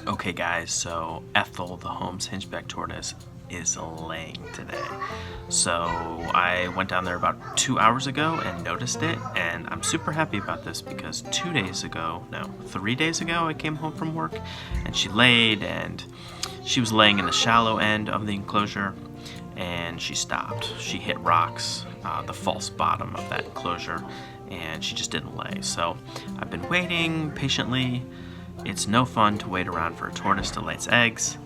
Okay guys, so Ethel, the Holmes Hingeback tortoise, is laying today. So I went down there about 2 hours ago and noticed it, and I'm super happy about this because 3 days ago, I came home from work and she laid, and she was laying in the shallow end of the enclosure, and she stopped. She hit rocks, the false bottom of that enclosure, and she just didn't lay. So I've been waiting patiently. It's no fun to wait around for a tortoise to lay its eggs,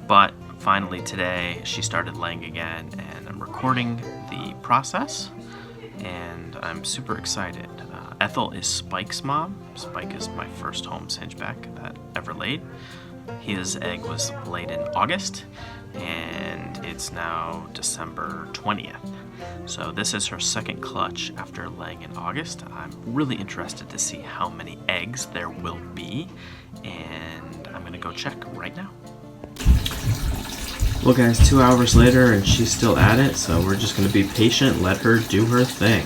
but finally today she started laying again, and I'm recording the process, and I'm super excited. Ethel is Spike's mom. Spike is my first Holmes Hingeback that ever laid. His egg was laid in August, and it's now December 20th. So this is her second clutch after laying in August. I'm really interested to see how many eggs there will be, and I'm gonna go check right now. Well guys, 2 hours later and she's still at it, so we're just gonna be patient, let her do her thing.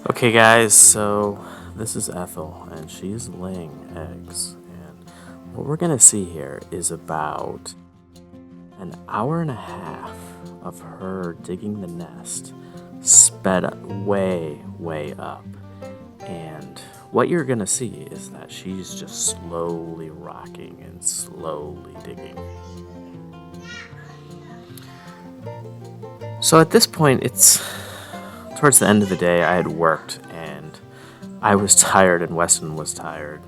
Okay guys, so this is Ethel, and she's laying eggs, and what we're gonna see here is about an hour and a half of her digging the nest, sped up, way up, and what you're gonna see is that she's just slowly rocking and slowly digging. So at this point, it's towards the end of the day. I had worked and I was tired and Weston was tired.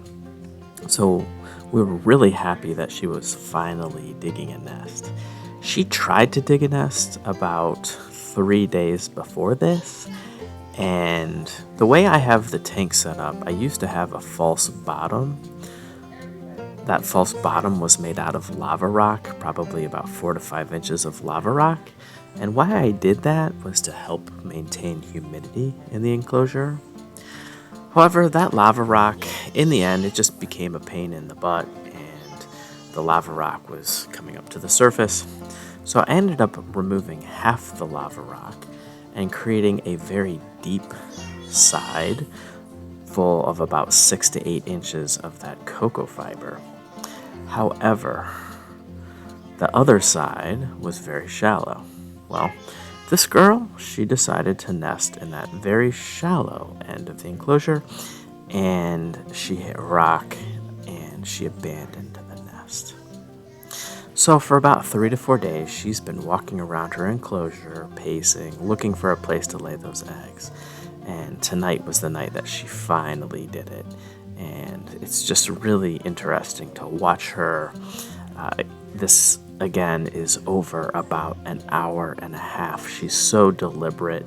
So we were really happy that she was finally digging a nest. She tried to dig a nest about 3 days before this, and the way I have the tank set up, I used to have a false bottom. That false bottom was made out of lava rock, probably about 4 to 5 inches of lava rock. And why I did that was to help maintain humidity in the enclosure. However, that lava rock, in the end, it just became a pain in the butt, and the lava rock was coming up to the surface. So I ended up removing half the lava rock and creating a very deep side full of about 6 to 8 inches of that cocoa fiber. However, the other side was very shallow. Well, this girl, she decided to nest in that very shallow end of the enclosure, and she hit rock and she abandoned the nest. So for about 3 to 4 days, she's been walking around her enclosure, pacing, looking for a place to lay those eggs. And tonight was the night that she finally did it. And it's just really interesting to watch her. This, again, is over about an hour and a half. She's so deliberate,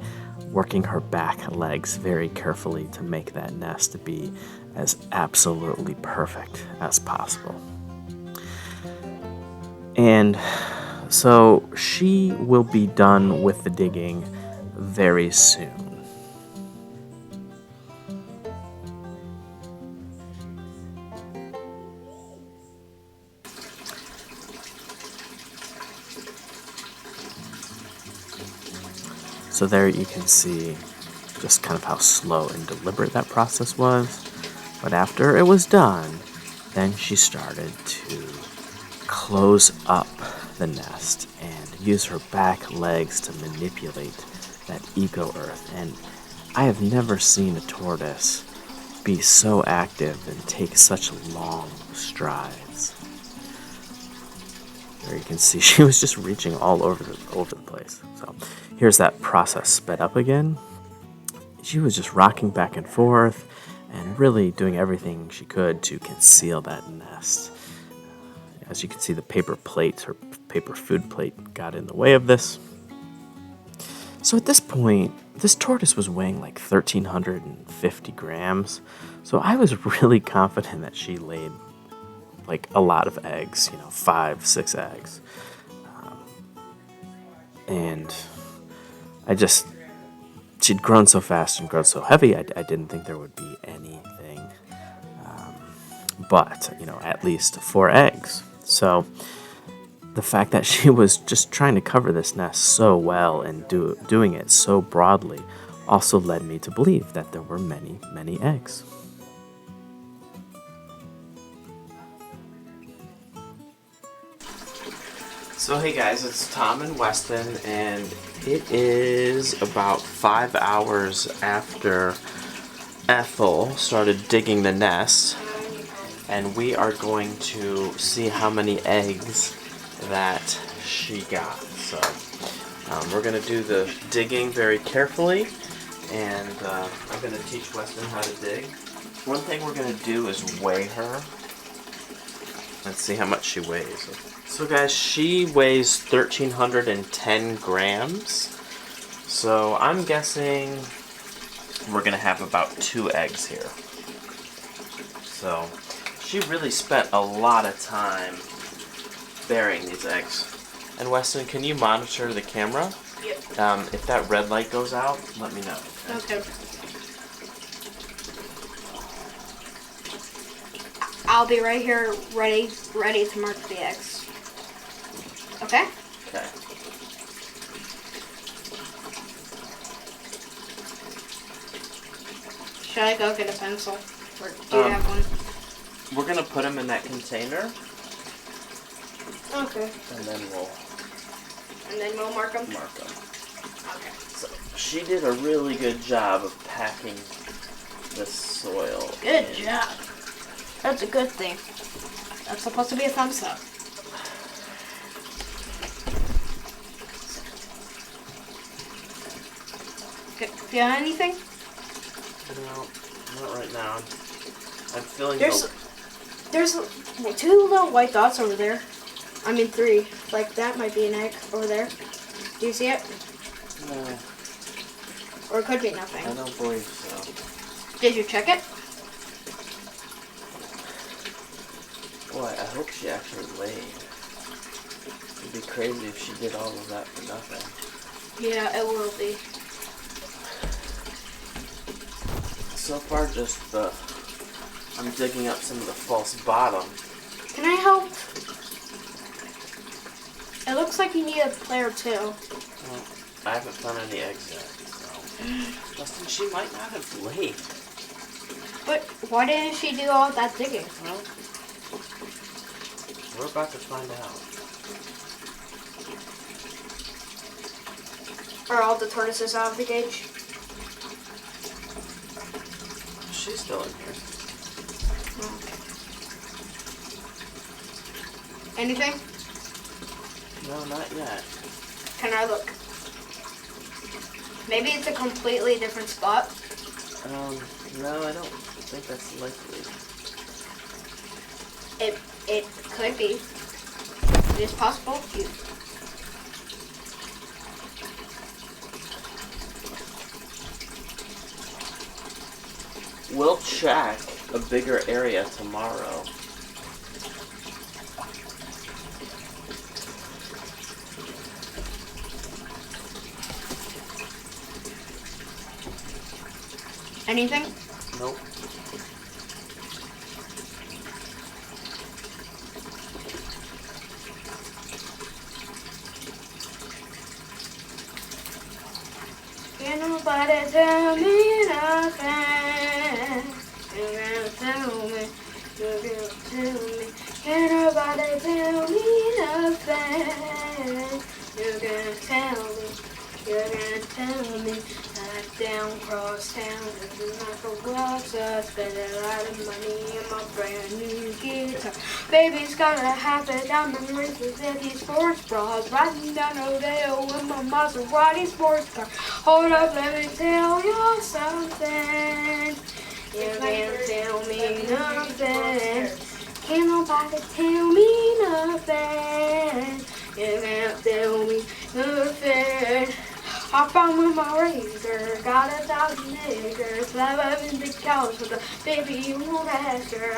working her back legs very carefully to make that nest be as absolutely perfect as possible. And so she will be done with the digging very soon. So there you can see just kind of how slow and deliberate that process was. But after it was done, then she started to close up the nest and use her back legs to manipulate that eco earth. And I have never seen a tortoise be so active and take such long strides. There you can see she was just reaching all over the place. So here's that process sped up again. She was just rocking back and forth and really doing everything she could to conceal that nest. As you can see, the paper plate, her paper food plate, got in the way of this. So at this point, this tortoise was weighing like 1,350 grams. So I was really confident that she laid like a lot of eggs, 5, 6 eggs. And she'd grown so fast and grown so heavy, I didn't think there would be anything. But at least 4 eggs. So the fact that she was just trying to cover this nest so well and doing it so broadly also led me to believe that there were many, many eggs. So hey guys, it's Tom and Weston, and it is about 5 hours after Ethel started digging the nest, and we are going to see how many eggs that she got. So we're going to do the digging very carefully, and I'm going to teach Weston how to dig. One thing we're going to do is weigh her. Let's see how much she weighs. So guys, she weighs 1,310 grams. So I'm guessing we're going to have about 2 eggs here. So she really spent a lot of time burying these eggs. And Weston, can you monitor the camera? Yep. If that red light goes out, let me know. Okay. I'll be right here, ready to mark the eggs. Okay? Okay. Should I go get a pencil? Or do you have one? We're going to put them in that container, Okay. and then we'll mark them? mark them. Okay. So she did a really good job of packing the soil. Good job. That's a good thing. That's supposed to be a thumbs up. Okay. Feel anything? No, not right now. I'm feeling There's 2 little white dots over there. I mean 3. Like that might be an egg over there. Do you see it? No, Or it could be nothing. I don't believe so. Did you check it? Boy, I hope she actually laid. It'd be crazy if she did all of that for nothing. Yeah, it will be. So far, just I'm digging up some of the false bottom. Can I help? It looks like you need a player too. Well, I haven't found any eggs yet, so Justin, she might not have laid. But why didn't she do all that digging? Well, we're about to find out. Are all the tortoises out of the cage? She's still in here. Okay. Anything? No, not yet. Can I look? Maybe it's a completely different spot. No, I don't think that's likely. It could be. It is possible. We'll check a bigger area tomorrow. Anything? Nope. Can't nobody tell me nothing. You can't tell me. You can't tell me. Can't nobody tell me nothing. You can't tell me. You can't tell me. Knock down, cross town, looking like a rockstar. Spend a lot of money on my brand new guitar. Baby's got a habit, diamond rings with Eddie sports bras. Riding down Rodeo with my Maserati sports car. Hold up, let me tell you something. You can't tell me nothing. Can't nobody tell me nothing. You can't tell me nothing. I found with my razor, got 1,000 acres, 11 big cows with a baby you won't ask her.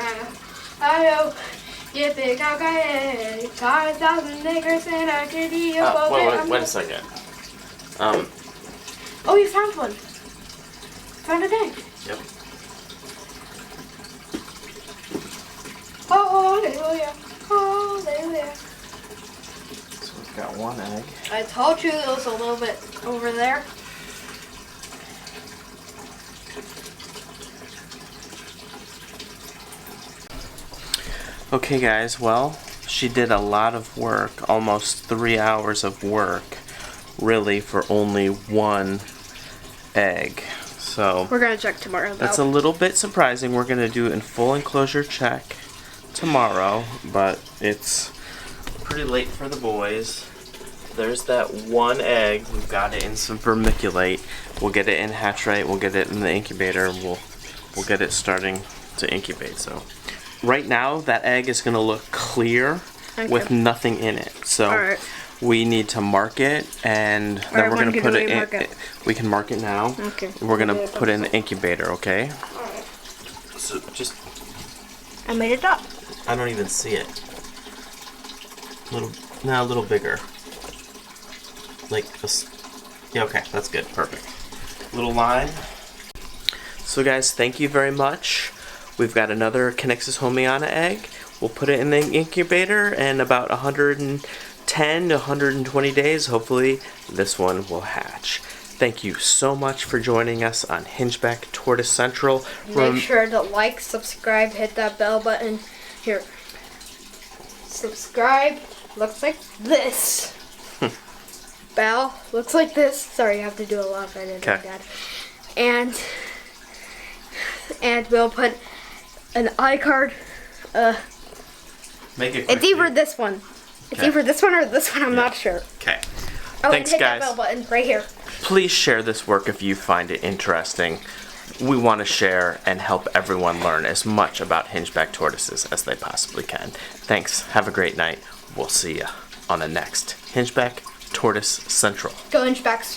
I know, you big okay, got 1,000 acres and I could eat a bucket. Wait a second. Oh, you found one. Found an egg. Yep. Oh, hallelujah, hallelujah. So we've got one egg. I told you it was a little bit over there. Okay guys, well, she did a lot of work, almost 3 hours of work, really, for only one egg. So We're gonna check tomorrow, though. that's a little bit surprising. We're gonna do a full enclosure check tomorrow, but it's pretty late for the boys. There's that one egg. We've got it in some vermiculite. We'll get it in hatch right. We'll get it in the incubator. And we'll get it starting to incubate. So right now that egg is gonna look clear with nothing in it. So we need to mark it, and then we're gonna put it in. We can mark it now. Okay. We're gonna put it in the incubator. Okay. Alright. So just. I made it up. I don't even see it. A little bigger. Like this. Yeah, okay, that's good. Perfect. Little line. So guys, thank you very much. We've got another Connexus Homiana egg. We'll put it in the incubator, and about 110 to 120 days, hopefully this one will hatch. Thank you so much for joining us on Hingeback Tortoise Central. Make sure to like, subscribe, hit that bell button. Here. Subscribe looks like this. Bell looks like this. Sorry, I have to do a lot of editing, Dad. And we'll put an iCard. Make it quick, it's either this one. It's either this one or this one. I'm not sure. Okay. Oh, Thanks, hit guys. that bell button right here. Please share this work if you find it interesting. We want to share and help everyone learn as much about Hingeback tortoises as they possibly can. Thanks. Have a great night. We'll see you on the next Hingeback Tortoise Central. Go Hingebacks.